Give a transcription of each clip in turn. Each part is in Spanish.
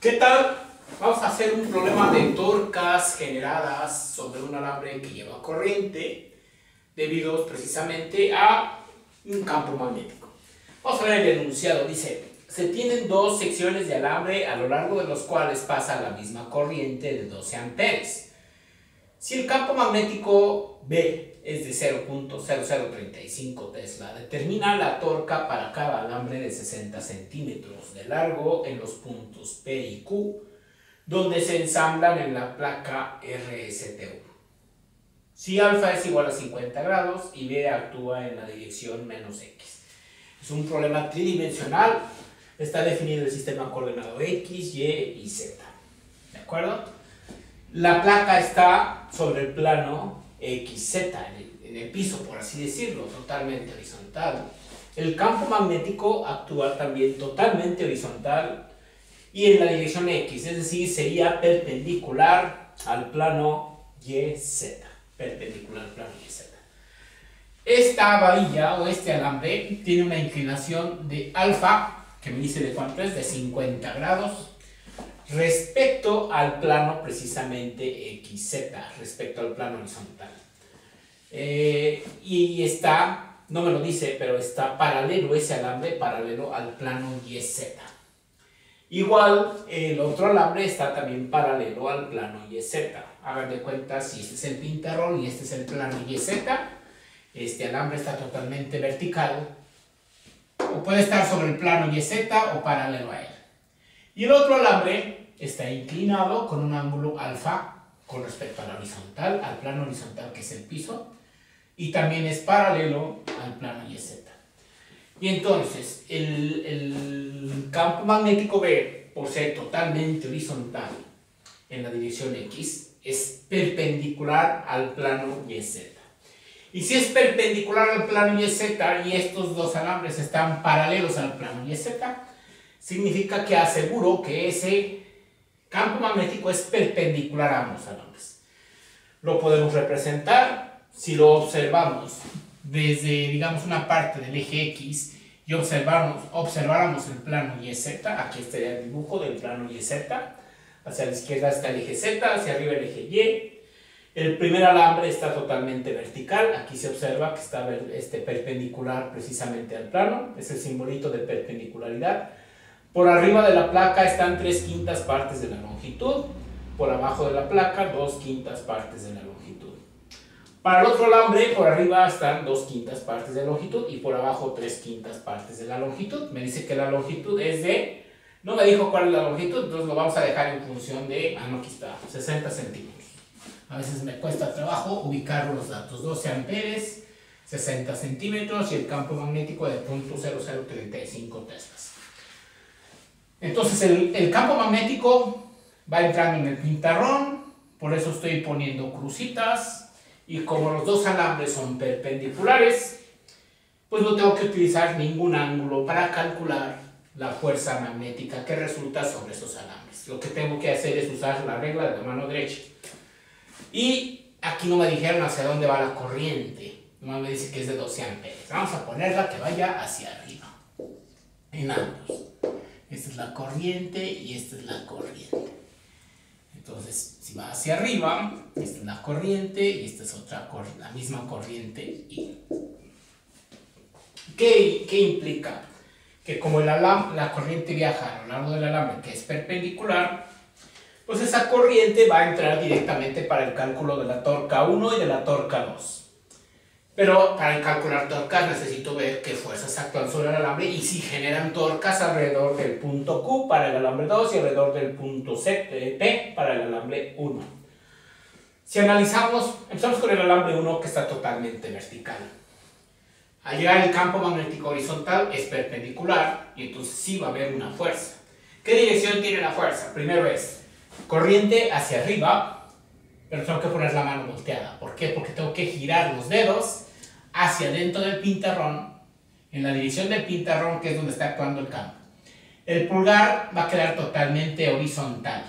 ¿Qué tal? Vamos a hacer un problema de torcas generadas sobre un alambre que lleva corriente debido precisamente a un campo magnético. Vamos a ver el enunciado. Dice, se tienen dos secciones de alambre a lo largo de los cuales pasa la misma corriente de 12 amperes. Si el campo magnético B es de 0.0035 Tesla, determina la torca para cada alambre de 60 centímetros de largo en los puntos P y Q, donde se ensamblan en la placa RST1. Si alfa es igual a 50 grados y B actúa en la dirección menos X. Es un problema tridimensional. Está definido el sistema coordenado X, Y y Z. ¿De acuerdo? La placa está sobre el plano XZ, en el piso, por así decirlo, totalmente horizontal. El campo magnético actúa también totalmente horizontal y en la dirección X, es decir, sería perpendicular al plano YZ. Perpendicular al plano YZ. Esta varilla o este alambre tiene una inclinación de alfa, que me dice de cuánto es, de 50 grados, respecto al plano precisamente XZ, respecto al plano horizontal. Y está, no me lo dice, pero está paralelo ese alambre, paralelo al plano YZ. Igual, el otro alambre está también paralelo al plano YZ. Hagan de cuenta, si este es el pintarrón y este es el plano YZ, este alambre está totalmente vertical, o puede estar sobre el plano YZ o paralelo a él. Y el otro alambre está inclinado con un ángulo alfa con respecto a la horizontal, al plano horizontal que es el piso, y también es paralelo al plano YZ. Y entonces, el campo magnético B, por ser totalmente horizontal en la dirección X, es perpendicular al plano YZ. Y si es perpendicular al plano YZ y estos dos alambres están paralelos al plano YZ, significa que aseguro que ese campo magnético es perpendicular a ambos alambres. Lo podemos representar si lo observamos desde, digamos, una parte del eje X y observáramos el plano YZ. Aquí estaría el dibujo del plano YZ. Hacia la izquierda está el eje Z, hacia arriba el eje Y. El primer alambre está totalmente vertical. Aquí se observa que está perpendicular precisamente al plano. Es el simbolito de perpendicularidad. Por arriba de la placa están 3/5 partes de la longitud. Por abajo de la placa, 2/5 partes de la longitud. Para el otro alambre, por arriba están 2/5 partes de longitud y por abajo 3/5 partes de la longitud. Me dice que la longitud es de... No me dijo cuál es la longitud, entonces lo vamos a dejar en función de... no, aquí está, 60 centímetros. A veces me cuesta trabajo ubicar los datos. 12 amperes, 60 centímetros y el campo magnético de 0.0035 teslas. Entonces el campo magnético va entrando en el pintarrón, por eso estoy poniendo crucitas. Y como los dos alambres son perpendiculares, pues no tengo que utilizar ningún ángulo para calcular la fuerza magnética que resulta sobre esos alambres. Lo que tengo que hacer es usar la regla de la mano derecha. Y aquí no me dijeron hacia dónde va la corriente. No me dice que es de 12 amperes. Vamos a ponerla que vaya hacia arriba. En ambos. Esta es la corriente y esta es la corriente. Entonces, si va hacia arriba, esta es la corriente y esta es la misma corriente Y. ¿Qué implica? Que como la corriente viaja a lo largo del alambre que es perpendicular, pues esa corriente va a entrar directamente para el cálculo de la torca 1 y de la torca 2. Pero para calcular torcas necesito ver qué fuerzas actúan sobre el alambre y si generan torcas alrededor del punto Q para el alambre 2 y alrededor del punto P para el alambre 1. Si empezamos con el alambre 1 que está totalmente vertical. Al llegar el campo magnético horizontal es perpendicular y entonces sí va a haber una fuerza. ¿Qué dirección tiene la fuerza? Primero es corriente hacia arriba, pero tengo que poner la mano volteada. ¿Por qué? Porque tengo que girar los dedos hacia dentro del pintarrón, en la dirección del pintarrón que es donde está actuando el campo. El pulgar va a quedar totalmente horizontal,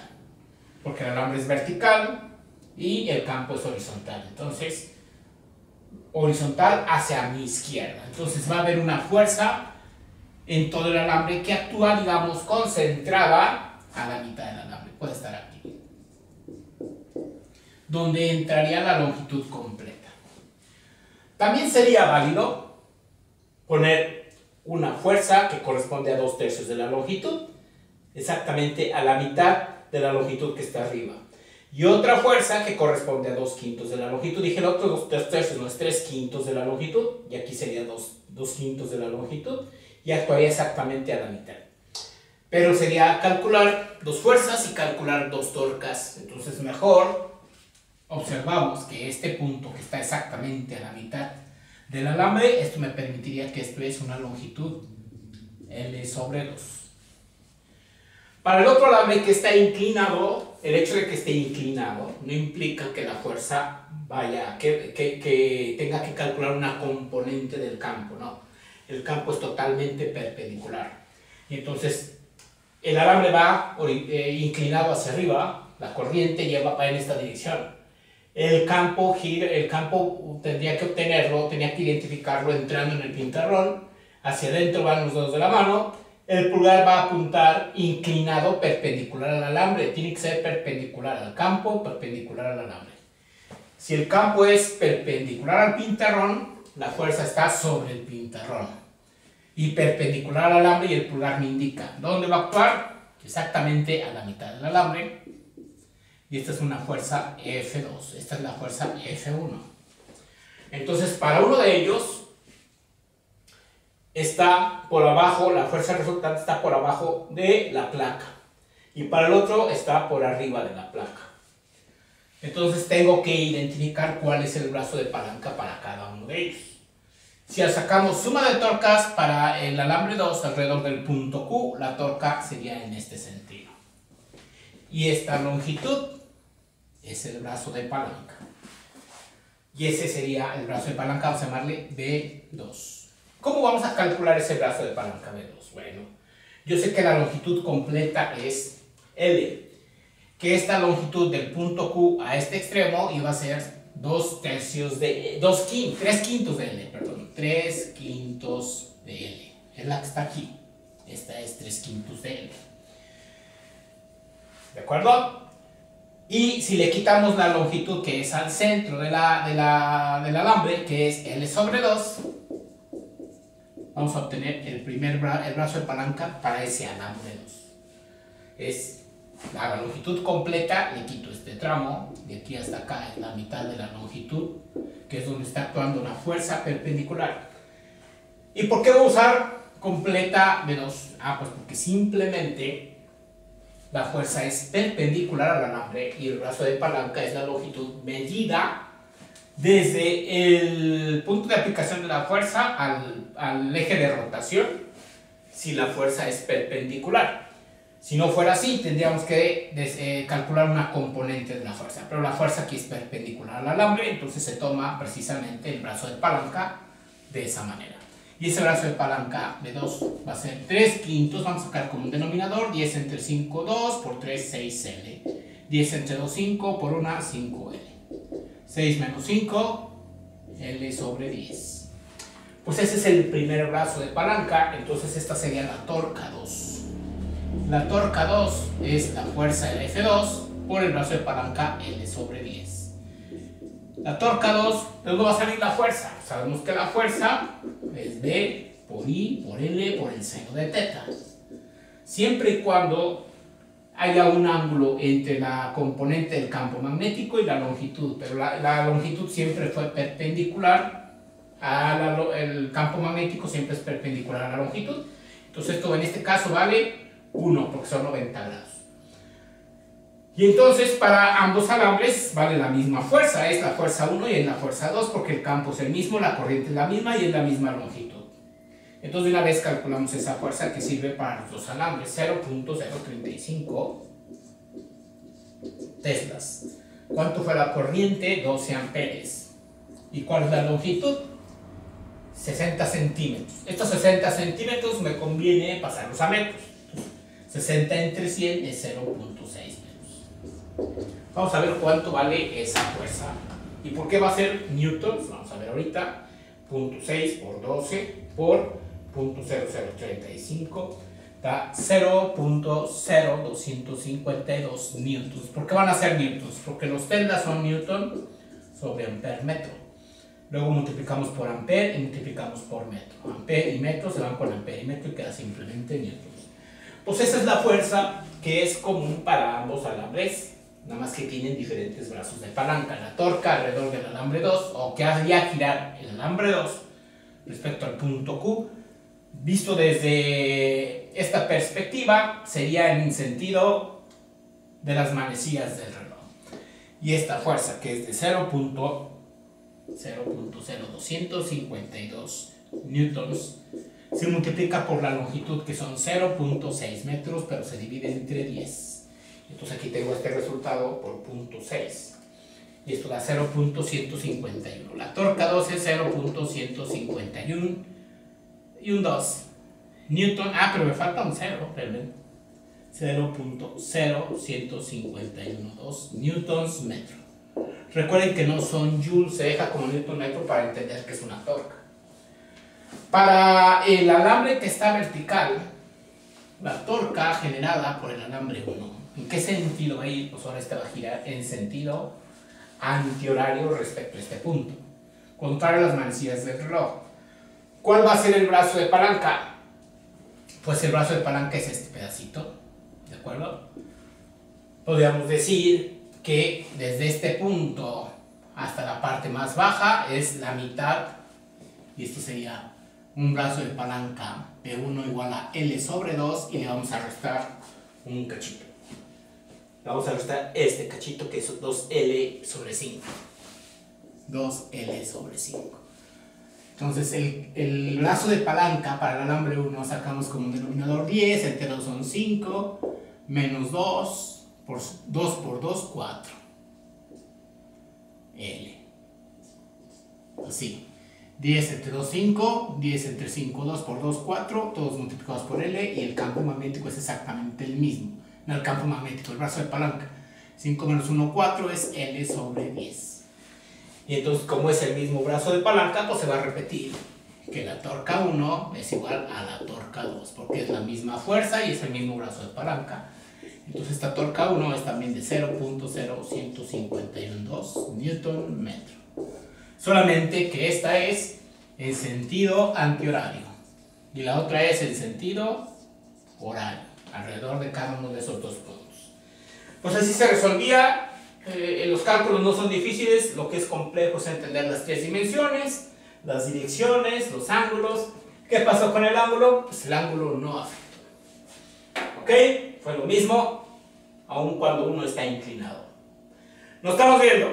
porque el alambre es vertical y el campo es horizontal. Entonces, horizontal hacia mi izquierda. Entonces va a haber una fuerza en todo el alambre que actúa, digamos, concentrada a la mitad del alambre, puede estar aquí, donde entraría la longitud completa. También sería válido poner una fuerza que corresponde a 2/3 de la longitud, exactamente a la mitad de la longitud que está arriba. Y otra fuerza que corresponde a 2/5 de la longitud. Dije el otro 2/3 no es 3/5 de la longitud, y aquí sería 2/5 de la longitud, y actuaría exactamente a la mitad. Pero sería calcular 2 fuerzas y calcular 2 torcas. Entonces mejor observamos que este punto que está exactamente a la mitad del alambre, esto me permitiría que esto es una longitud L/2. Para el otro alambre que está inclinado, el hecho de que esté inclinado no implica que la fuerza vaya, que tenga que calcular una componente del campo, no. El campo es totalmente perpendicular. Y entonces el alambre va inclinado hacia arriba, la corriente va en esta dirección. El campo tendría que obtenerlo, tenía que identificarlo entrando en el pintarrón. Hacia adentro van los dedos de la mano. El pulgar va a apuntar inclinado perpendicular al alambre. Tiene que ser perpendicular al campo, perpendicular al alambre. Si el campo es perpendicular al pintarrón, la fuerza está sobre el pintarrón. Y perpendicular al alambre, y el pulgar me indica dónde va a actuar, exactamente a la mitad del alambre. Y esta es una fuerza F2, esta es la fuerza F1. Entonces, para uno de ellos está por abajo, la fuerza resultante está por abajo de la placa. Y para el otro está por arriba de la placa. Entonces tengo que identificar cuál es el brazo de palanca para cada uno de ellos. Si sacamos suma de torcas para el alambre 2 alrededor del punto Q, la torca sería en este sentido. Y esta longitud es el brazo de palanca. Y ese sería el brazo de palanca, vamos a llamarle B2. ¿Cómo vamos a calcular ese brazo de palanca B2? Bueno, yo sé que la longitud completa es L, que esta longitud del punto Q a este extremo iba a ser 3/5 de L, perdón, 3/5 de L. Es la que está aquí. Esta es 3/5 de L. ¿De acuerdo? Y si le quitamos la longitud que es al centro del alambre, que es L/2, vamos a obtener el brazo de palanca para ese alambre 2. Es la longitud completa, le quito este tramo, de aquí hasta acá es la mitad de la longitud, que es donde está actuando una fuerza perpendicular. ¿Y por qué voy a usar completa B2? Pues porque simplemente la fuerza es perpendicular al alambre y el brazo de palanca es la longitud medida desde el punto de aplicación de la fuerza al eje de rotación, si la fuerza es perpendicular. Si no fuera así, tendríamos que calcular una componente de la fuerza, pero la fuerza aquí es perpendicular al alambre, entonces se toma precisamente el brazo de palanca de esa manera. Y ese brazo de palanca de 2 va a ser 3/5, vamos a sacar como un denominador, 10 entre 5, 2, por 3, 6L. 10 entre 2, 5, por 1, 5L. 6 menos 5, L/10. Pues ese es el primer brazo de palanca, entonces esta sería la torca 2. La torca 2 es la fuerza de F2 por el brazo de palanca L/10. La torca 2, ¿de dónde va a salir la fuerza? Sabemos que la fuerza es B por I por L por el seno de teta. Siempre y cuando haya un ángulo entre la componente del campo magnético y la longitud, pero la longitud siempre fue perpendicular el campo magnético siempre es perpendicular a la longitud. Entonces esto en este caso vale 1 porque son 90 grados. Y entonces para ambos alambres vale la misma fuerza, es la fuerza 1 y es la fuerza 2 porque el campo es el mismo, la corriente es la misma y es la misma longitud. Entonces de una vez calculamos esa fuerza que sirve para los dos alambres, 0.035 teslas. ¿Cuánto fue la corriente? 12 amperes. ¿Y cuál es la longitud? 60 centímetros. Estos 60 centímetros me conviene pasarlos a metros. 60 entre 100 es 0.6 metros. Vamos a ver cuánto vale esa fuerza. ¿Y por qué va a ser newtons? Vamos a ver ahorita. 0.6 por 12 por 0.0035 da 0.0252 newtons. ¿Por qué van a ser newtons? Porque los teslas son newton sobre amper metro. Luego multiplicamos por amper y multiplicamos por metro. Amper y metro se van con amper y metro y queda simplemente newtons. Pues esa es la fuerza que es común para ambos alambres, nada más que tienen diferentes brazos de palanca. La torca alrededor del alambre 2, o que haría girar el alambre 2 respecto al punto Q, visto desde esta perspectiva, sería en sentido de las manecillas del reloj. Y esta fuerza, que es de 0.0252 newtons, se multiplica por la longitud, que son 0.6 metros, pero se divide entre 10. Entonces aquí tengo este resultado por 0.6. Y esto da 0.151. La torca 2 es 0.151 y un 2 newton. Ah, pero me falta un 0, realmente. 0.0151 newtons metro. Recuerden que no son joules, se deja como newton metro para entender que es una torca. Para el alambre que está vertical, la torca generada por el alambre 1, ¿en qué sentido va a ir? Pues ahora este va a girar en sentido antihorario respecto a este punto, contrario a las manecillas del reloj. ¿Cuál va a ser el brazo de palanca? Pues el brazo de palanca es este pedacito, ¿de acuerdo? Podríamos decir que desde este punto hasta la parte más baja es la mitad, y esto sería un brazo de palanca P1 igual a L sobre 2, y le vamos a restar un cachito. Vamos a restar este cachito, que es 2L sobre 5. 2L sobre 5. Entonces el brazo de palanca para el alambre 1 sacamos como un denominador 10, entre 2 son 5, menos 2 por 2, 4. L. Así. 10 entre 2, 5, 10 entre 5, 2 por 2, 4, todos multiplicados por L, y el campo magnético es exactamente el mismo. No el campo magnético, el brazo de palanca. 5 menos 1, 4 es L sobre 10. Y entonces, como es el mismo brazo de palanca, pues se va a repetir que la torca 1 es igual a la torca 2, porque es la misma fuerza y es el mismo brazo de palanca. Entonces esta torca 1 es también de 0.0151 newton metro. Solamente que esta es en sentido antihorario y la otra es en sentido horario, alrededor de cada uno de esos dos puntos. Pues así se resolvía. Los cálculos no son difíciles, lo que es complejo es entender las tres dimensiones, las direcciones, los ángulos. ¿Qué pasó con el ángulo? Pues el ángulo no afectó. ¿Ok? Fue lo mismo, aun cuando uno está inclinado. Nos estamos viendo.